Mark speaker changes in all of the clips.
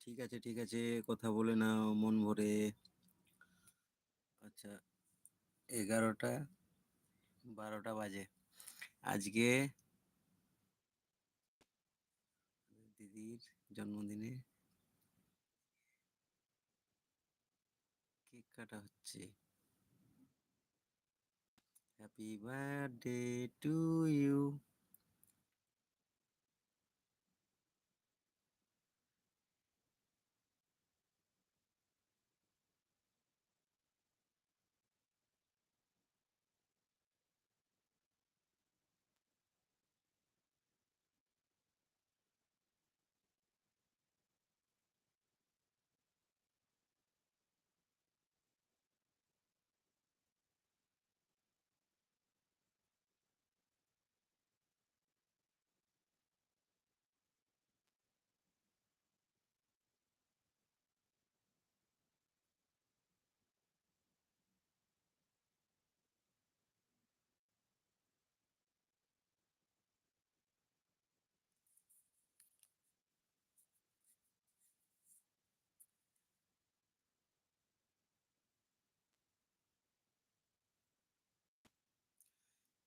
Speaker 1: ঠিক আছে, ঠিক আছে। কথা বলে নাও মন ভরে। আচ্ছা, 11টা 12টা বাজে। আজকে দিদির জন্মদিনে কেক কাটা হচ্ছে। Happy birthday to you.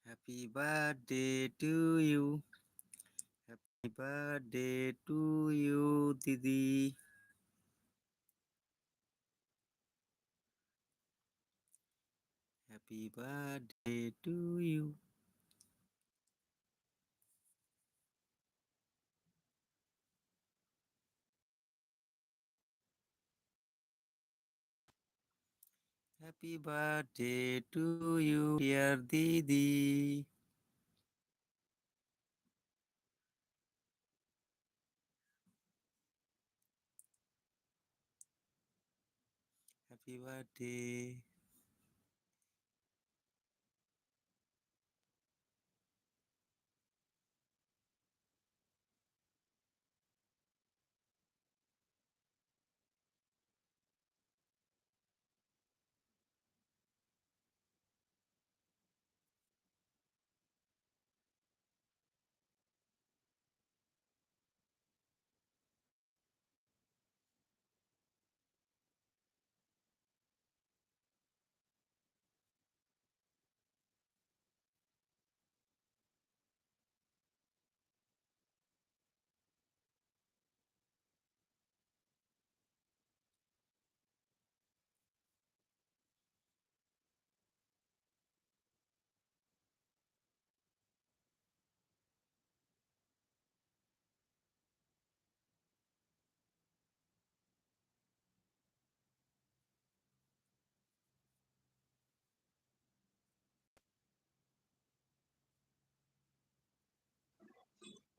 Speaker 1: Happy birthday to you. Happy birthday to you দিদি। Happy birthday to you. Happy birthday to you dear দিদি। Happy birthday.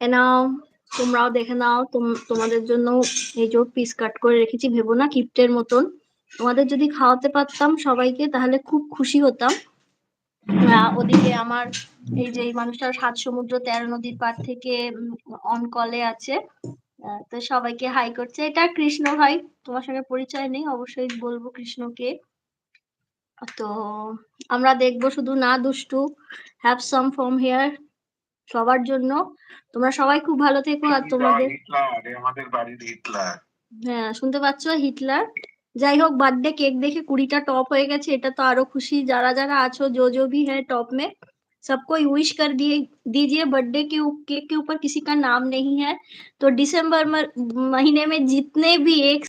Speaker 2: এ নাও, তোমরাও দেখে নাও। তোমাদের জন্য এই যে পিস কাট করে রেখেছি, ভেবো না গিফটের মতন। তোমাদের যদি খাওয়াতে পারতাম সবাইকে তাহলে খুব খুশি হতাম। ওদিকে আমার এই যে এই মানুষটা ৭ সমুদ্র ১৩ নদীর পার থেকে অন কলে আছে। তো সবাইকে হাই করছে। এটা কৃষ্ণ ভাই। তোমার সঙ্গে পরিচয় নেই, অবশ্যই বলবো কৃষ্ণকে। তো আমরা দেখবো শুধু না দুষ্টু। হ্যাভ সাম ফ্রম হিয়ার সবার জন্য। তোমরা সবাই খুব ভালো থেকো। আর তোমাদের আমাদের বাড়ির হিটলার। হ্যাঁ, শুনতে পাচ্ছ? হিটলার। যাই হোক, বার্থডে কেক দেখে 20টা টপ হয়ে গেছে। এটা তো আরো খুশি। যারা যারা আছো, जो भी है टॉप में, सबको विश कर दीजिए। बर्थडे के केक के ऊपर किसी का नाम नहीं है, तो दिसंबर महीने में जितने भी एक